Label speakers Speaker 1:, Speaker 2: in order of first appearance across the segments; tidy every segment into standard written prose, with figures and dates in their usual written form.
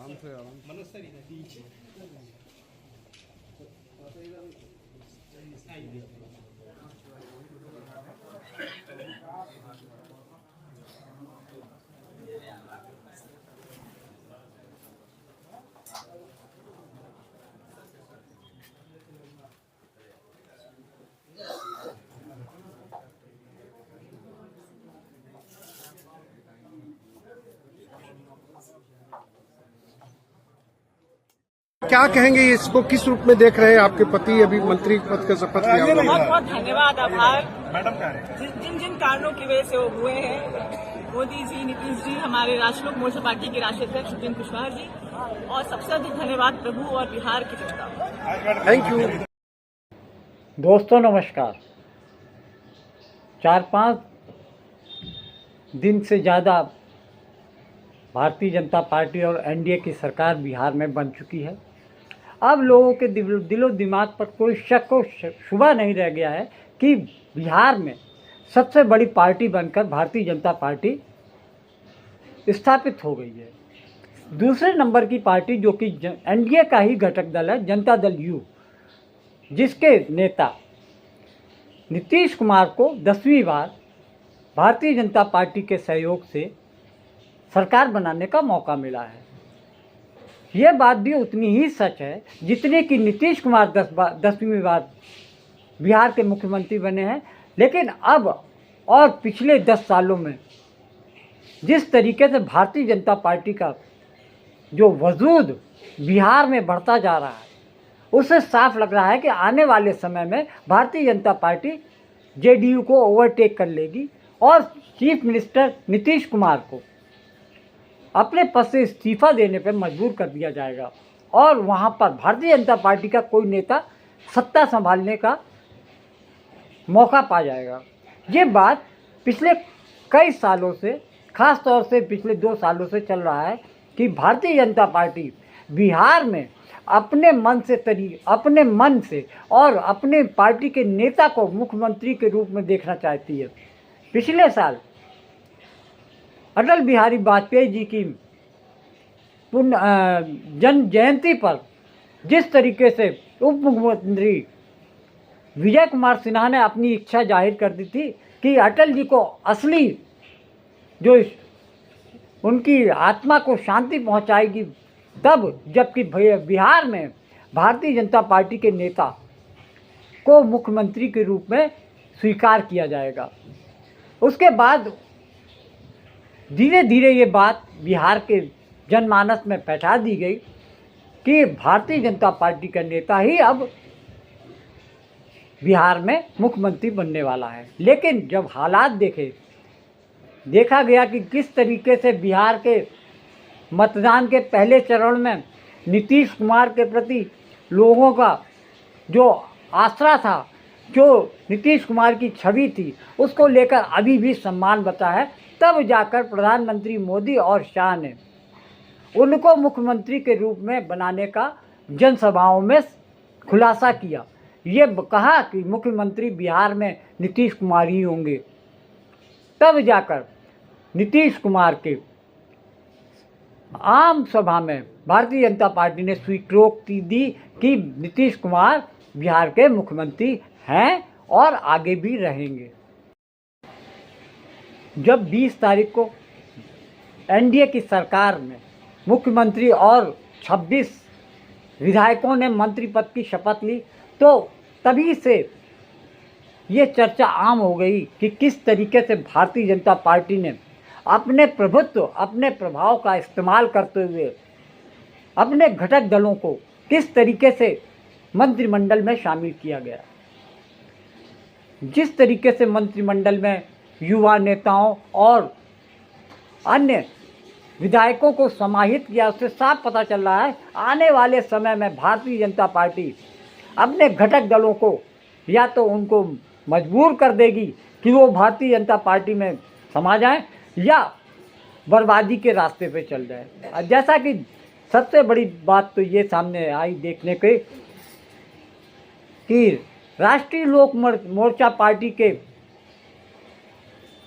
Speaker 1: आराम से आराम क्या कहेंगे, इसको किस रूप में देख रहे हैं? आपके पति अभी मंत्री पद का शपथ लिया।
Speaker 2: बहुत बहुत धन्यवाद, आभार। जिन जिन कारणों की वजह से वो हुए हैं, मोदी जी, नीतीश जी, हमारे राष्ट्रीय लोक मोर्चा पार्टी के राष्ट्रीय अध्यक्ष उपेंद्र कुशवाहा जी, और सबसे अधिक धन्यवाद प्रभु और बिहार की जनता।
Speaker 1: Thank you.
Speaker 3: दोस्तों नमस्कार। 4-5 दिन से ज़्यादा भारतीय जनता पार्टी और एनडीए की सरकार बिहार में बन चुकी है। अब लोगों के दिलो दिमाग पर कोई शक व शुबा नहीं रह गया है कि बिहार में सबसे बड़ी पार्टी बनकर भारतीय जनता पार्टी स्थापित हो गई है। दूसरे नंबर की पार्टी जो कि एनडीए का ही घटक दल है, जनता दल यू, जिसके नेता नीतीश कुमार को 10वीं बार भारतीय जनता पार्टी के सहयोग से सरकार बनाने का मौका मिला है। ये बात भी उतनी ही सच है जितने कि नीतीश कुमार 10वीं बार बिहार के मुख्यमंत्री बने हैं। लेकिन अब और पिछले 10 सालों में जिस तरीके से भारतीय जनता पार्टी का जो वजूद बिहार में बढ़ता जा रहा है, उससे साफ लग रहा है कि आने वाले समय में भारतीय जनता पार्टी जेडीयू को ओवरटेक कर लेगी और चीफ मिनिस्टर नीतीश कुमार को अपने पद से इस्तीफा देने पर मजबूर कर दिया जाएगा और वहां पर भारतीय जनता पार्टी का कोई नेता सत्ता संभालने का मौका पा जाएगा। ये बात पिछले कई सालों से, खास तौर से पिछले 2 सालों से चल रहा है कि भारतीय जनता पार्टी बिहार में अपने मन से और अपने पार्टी के नेता को मुख्यमंत्री के रूप में देखना चाहती है। पिछले साल अटल बिहारी वाजपेयी जी की जन्म जयंती पर जिस तरीके से उप मुख्यमंत्री विजय कुमार सिन्हा ने अपनी इच्छा जाहिर कर दी थी कि अटल जी को असली जो उनकी आत्मा को शांति पहुंचाएगी, तब जबकि बिहार में भारतीय जनता पार्टी के नेता को मुख्यमंत्री के रूप में स्वीकार किया जाएगा। उसके बाद धीरे धीरे ये बात बिहार के जनमानस में बैठा दी गई कि भारतीय जनता पार्टी का नेता ही अब बिहार में मुख्यमंत्री बनने वाला है। लेकिन जब हालात देखा गया कि किस तरीके से बिहार के मतदान के पहले चरण में नीतीश कुमार के प्रति लोगों का जो आसरा था, जो नीतीश कुमार की छवि थी, उसको लेकर अभी भी सम्मान बचा है, तब जाकर प्रधानमंत्री मोदी और शाह ने उनको मुख्यमंत्री के रूप में बनाने का जनसभाओं में खुलासा किया। ये कहा कि मुख्यमंत्री बिहार में नीतीश कुमार ही होंगे। तब जाकर नीतीश कुमार के आम सभा में भारतीय जनता पार्टी ने स्वीकृति दी कि नीतीश कुमार बिहार के मुख्यमंत्री हैं और आगे भी रहेंगे। जब 20 तारीख को एनडीए की सरकार में मुख्यमंत्री और 26 विधायकों ने मंत्री पद की शपथ ली, तो तभी से ये चर्चा आम हो गई कि किस तरीके से भारतीय जनता पार्टी ने अपने प्रभुत्व, अपने प्रभाव का इस्तेमाल करते हुए अपने घटक दलों को किस तरीके से मंत्रिमंडल में शामिल किया गया। जिस तरीके से मंत्रिमंडल में युवा नेताओं और अन्य विधायकों को समाहित किया, उससे साफ पता चल रहा है आने वाले समय में भारतीय जनता पार्टी अपने घटक दलों को या तो उनको मजबूर कर देगी कि वो भारतीय जनता पार्टी में समा जाएं या बर्बादी के रास्ते पे चल जाए। जैसा कि सबसे बड़ी बात तो ये सामने आई देखने के कि राष्ट्रीय लोक मोर्चा पार्टी के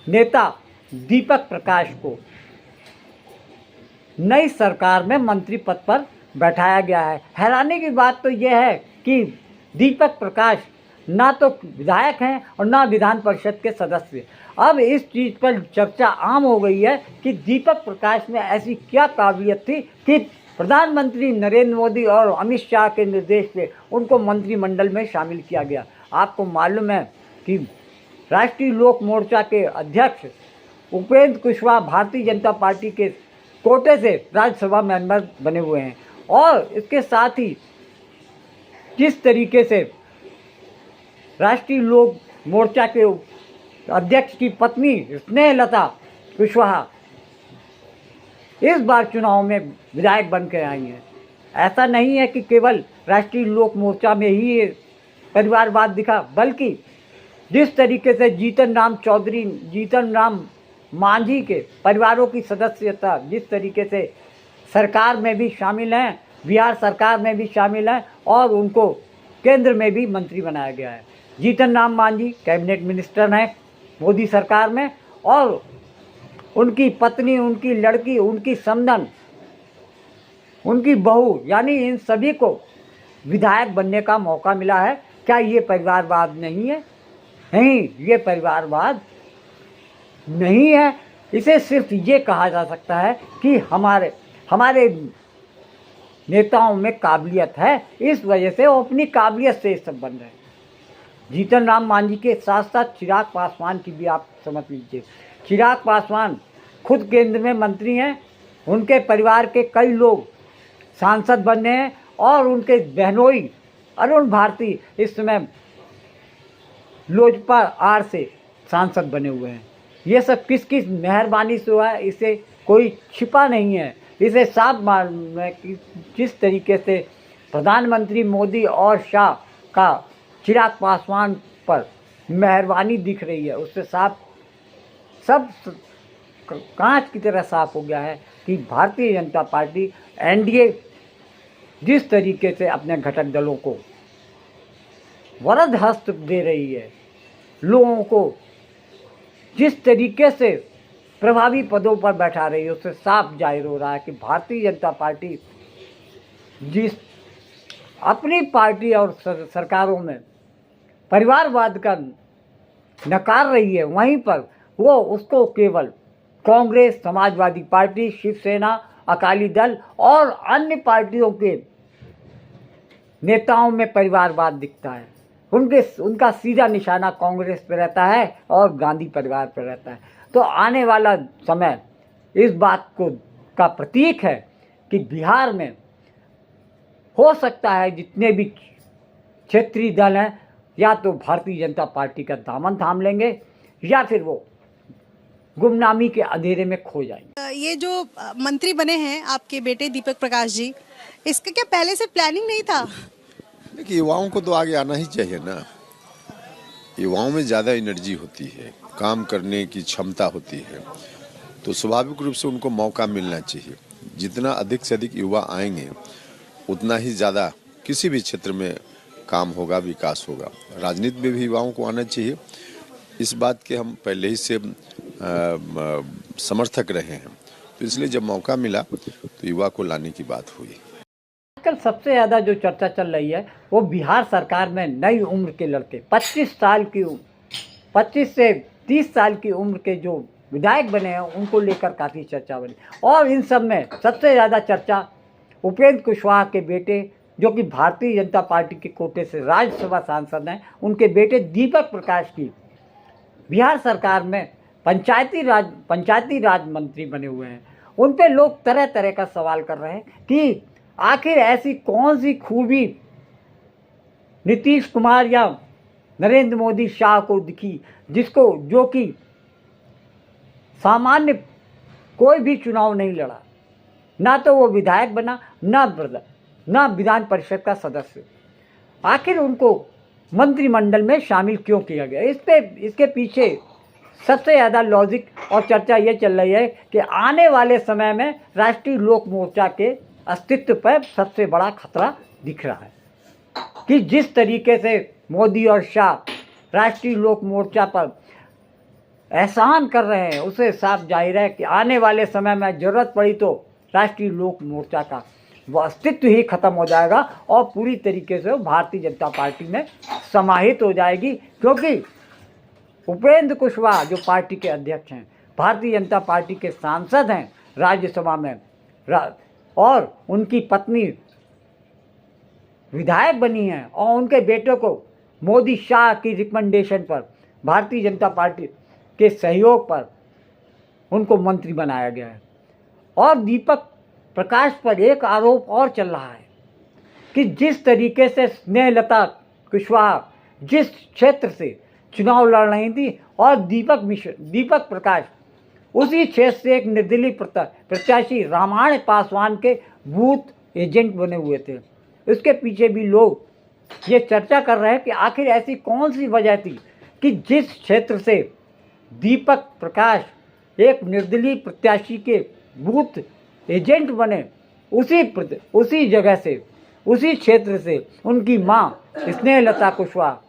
Speaker 3: नेता दीपक प्रकाश को नई सरकार में मंत्री पद पर बैठाया गया है। हैरानी की बात तो यह है कि दीपक प्रकाश ना तो विधायक हैं और ना विधान परिषद के सदस्य। अब इस चीज़ पर चर्चा आम हो गई है कि दीपक प्रकाश में ऐसी क्या काबिलियत थी कि प्रधानमंत्री नरेंद्र मोदी और अमित शाह के निर्देश पे उनको मंत्रिमंडल में शामिल किया गया। आपको मालूम है कि राष्ट्रीय लोक मोर्चा के अध्यक्ष उपेंद्र कुशवाहा भारतीय जनता पार्टी के कोटे से राज्यसभा मेंबर बने हुए हैं, और इसके साथ ही जिस तरीके से राष्ट्रीय लोक मोर्चा के अध्यक्ष की पत्नी स्नेहलता कुशवाहा इस बार चुनाव में विधायक बन के आई हैं। ऐसा नहीं है कि केवल राष्ट्रीय लोक मोर्चा में ही ये परिवारवाद दिखा, बल्कि जिस तरीके से जीतन राम मांझी के परिवारों की सदस्यता जिस तरीके से सरकार में भी शामिल हैं, बिहार सरकार में भी शामिल हैं, और उनको केंद्र में भी मंत्री बनाया गया है। जीतन राम मांझी कैबिनेट मिनिस्टर हैं मोदी सरकार में, और उनकी पत्नी, उनकी लड़की, उनकी समधन, उनकी बहू, यानी इन सभी को विधायक बनने का मौका मिला है। क्या ये परिवारवाद नहीं है? नहीं, ये परिवारवाद नहीं है। इसे सिर्फ ये कहा जा सकता है कि हमारे नेताओं में काबिलियत है, इस वजह से वो अपनी काबिलियत से ये सब बन रहे हैं। जीतन राम मांझी के साथ साथ चिराग पासवान की भी आप समझ लीजिए। चिराग पासवान खुद केंद्र में मंत्री हैं, उनके परिवार के कई लोग सांसद बने हैं, और उनके बहनोई अरुण भारती इस समय लोजपा आर से सांसद बने हुए हैं। ये सब किस मेहरबानी से हुआ है, इसे कोई छिपा नहीं है। इसे साफ मालूम है कि जिस तरीके से प्रधानमंत्री मोदी और शाह का चिराग पासवान पर मेहरबानी दिख रही है, उससे साफ सब कांच की तरह साफ हो गया है कि भारतीय जनता पार्टी एनडीए जिस तरीके से अपने घटक दलों को वरद हस्त दे रही है, लोगों को जिस तरीके से प्रभावी पदों पर बैठा रही है, उससे साफ जाहिर हो रहा है कि भारतीय जनता पार्टी जिस अपनी पार्टी और सरकारों में परिवारवाद का नकार रही है, वहीं पर वो उसको केवल कांग्रेस, समाजवादी पार्टी, शिवसेना, अकाली दल और अन्य पार्टियों के नेताओं में परिवारवाद दिखता है। उनका सीधा निशाना कांग्रेस पर रहता है और गांधी परिवार पर रहता है। तो आने वाला समय इस बात का प्रतीक है कि बिहार में हो सकता है जितने भी क्षेत्रीय दल हैं, या तो भारतीय जनता पार्टी का दामन थाम लेंगे या फिर वो गुमनामी के अंधेरे में खो जाएंगे।
Speaker 4: ये जो मंत्री बने हैं आपके बेटे दीपक प्रकाश जी, इसका क्या पहले से प्लानिंग नहीं था?
Speaker 5: देखिए, युवाओं को तो आगे आना ही चाहिए ना। युवाओं में ज़्यादा एनर्जी होती है, काम करने की क्षमता होती है, तो स्वाभाविक रूप से उनको मौका मिलना चाहिए। जितना अधिक से अधिक युवा आएंगे उतना ही ज़्यादा किसी भी क्षेत्र में काम होगा, विकास होगा। राजनीति में भी युवाओं को आना चाहिए। इस बात के हम पहले ही से समर्थक रहे हैं, तो इसलिए जब मौका मिला तो युवा को लाने की बात हुई।
Speaker 3: आजकल सबसे ज़्यादा जो चर्चा चल रही है वो बिहार सरकार में नई उम्र के लड़के 25 से 30 साल की उम्र के जो विधायक बने हैं उनको लेकर काफ़ी चर्चा बनी। और इन सब में सबसे ज़्यादा चर्चा उपेंद्र कुशवाहा के बेटे, जो कि भारतीय जनता पार्टी के कोटे से राज्यसभा सांसद हैं, उनके बेटे दीपक प्रकाश की बिहार सरकार में पंचायती राज मंत्री बने हुए हैं। उन पे लोग तरह तरह का सवाल कर रहे हैं कि आखिर ऐसी कौन सी खूबी नीतीश कुमार या नरेंद्र मोदी शाह को दिखी जो कि सामान्य कोई भी चुनाव नहीं लड़ा, ना तो वो विधायक बना, ना विधान परिषद का सदस्य। आखिर उनको मंत्रिमंडल में शामिल क्यों किया गया? इसके पीछे सबसे ज़्यादा लॉजिक और चर्चा ये चल रही है कि आने वाले समय में राष्ट्रीय लोक मोर्चा के अस्तित्व पर सबसे बड़ा खतरा दिख रहा है कि जिस तरीके से मोदी और शाह राष्ट्रीय लोक मोर्चा पर एहसान कर रहे हैं, उसे साफ जाहिर है कि आने वाले समय में ज़रूरत पड़ी तो राष्ट्रीय लोक मोर्चा का वो अस्तित्व ही खत्म हो जाएगा और पूरी तरीके से वो भारतीय जनता पार्टी में समाहित हो जाएगी। क्योंकि उपेंद्र कुशवाहा जो पार्टी के अध्यक्ष हैं, भारतीय जनता पार्टी के सांसद हैं राज्यसभा में, और उनकी पत्नी विधायक बनी हैं, और उनके बेटे को मोदी शाह की रिकमेंडेशन पर, भारतीय जनता पार्टी के सहयोग पर उनको मंत्री बनाया गया है। और दीपक प्रकाश पर एक आरोप और चल रहा है कि जिस तरीके से स्नेहलता कुशवाहा जिस क्षेत्र से चुनाव लड़ रही थी और दीपक प्रकाश उसी क्षेत्र से एक निर्दलीय प्रत्याशी रामायण पासवान के बूथ एजेंट बने हुए थे। इसके पीछे भी लोग ये चर्चा कर रहे हैं कि आखिर ऐसी कौन सी वजह थी कि जिस क्षेत्र से दीपक प्रकाश एक निर्दलीय प्रत्याशी के बूथ एजेंट बने, उसी जगह से, उसी क्षेत्र से उनकी मां स्नेहलता कुशवाहा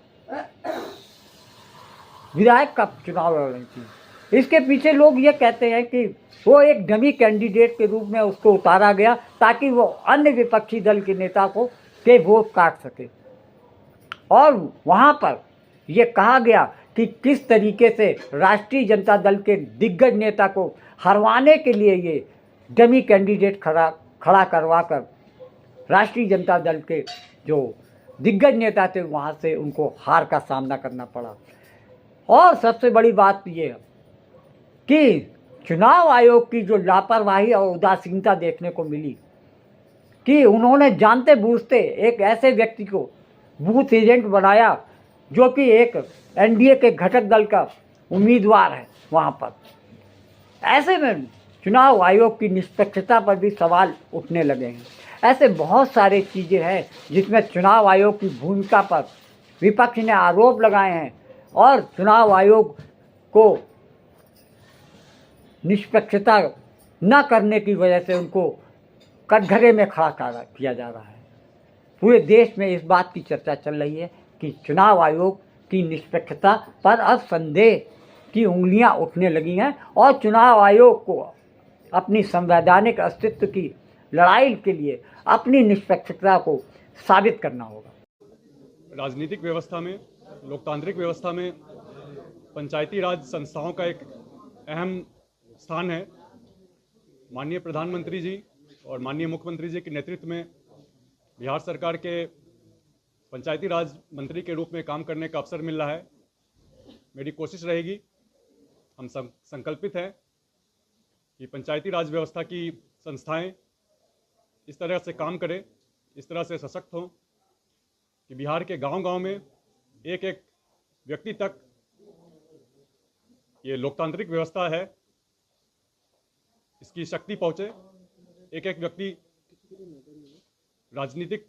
Speaker 3: विधायक का चुनाव लड़ रही थी। इसके पीछे लोग ये कहते हैं कि वो एक डमी कैंडिडेट के रूप में उसको उतारा गया ताकि वो अन्य विपक्षी दल के नेता के वोट काट सके। और वहाँ पर ये कहा गया कि किस तरीके से राष्ट्रीय जनता दल के दिग्गज नेता को हरवाने के लिए ये डमी कैंडिडेट खड़ा करवाकर राष्ट्रीय जनता दल के जो दिग्गज नेता थे वहाँ से उनको हार का सामना करना पड़ा। और सबसे बड़ी बात ये है कि चुनाव आयोग की जो लापरवाही और उदासीनता देखने को मिली कि उन्होंने जानते बूझते एक ऐसे व्यक्ति को बूथ एजेंट बनाया जो कि एक एनडीए के घटक दल का उम्मीदवार है वहाँ पर। ऐसे में चुनाव आयोग की निष्पक्षता पर भी सवाल उठने लगे हैं। ऐसे बहुत सारे चीज़ें हैं जिसमें चुनाव आयोग की भूमिका पर विपक्ष ने आरोप लगाए हैं और चुनाव आयोग को निष्पक्षता न करने की वजह से उनको कटघरे में खड़ा किया जा रहा है। पूरे देश में इस बात की चर्चा चल रही है कि चुनाव आयोग की निष्पक्षता पर अब संदेह की उंगलियां उठने लगी हैं और चुनाव आयोग को अपनी संवैधानिक अस्तित्व की लड़ाई के लिए अपनी निष्पक्षता को साबित करना होगा।
Speaker 6: राजनीतिक व्यवस्था में, लोकतांत्रिक व्यवस्था में पंचायती राज संस्थाओं का एक अहम स्थान है। माननीय प्रधानमंत्री जी और माननीय मुख्यमंत्री जी के नेतृत्व में बिहार सरकार के पंचायती राज मंत्री के रूप में काम करने का अवसर मिल रहा है। मेरी कोशिश रहेगी, हम संकल्पित हैं कि पंचायती राज व्यवस्था की संस्थाएं इस तरह से काम करें, इस तरह से सशक्त हों कि बिहार के गांव-गांव में एक एक व्यक्ति तक ये लोकतांत्रिक व्यवस्था है इसकी शक्ति पहुँचे, एक एक व्यक्ति राजनीतिक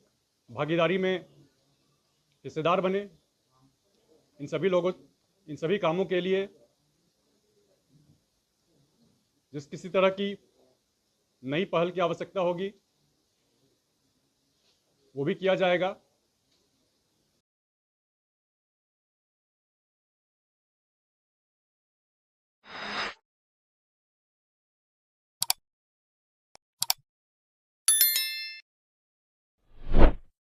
Speaker 6: भागीदारी में हिस्सेदार बने। इन सभी कामों के लिए जिस किसी तरह की नई पहल की आवश्यकता होगी वो भी किया जाएगा।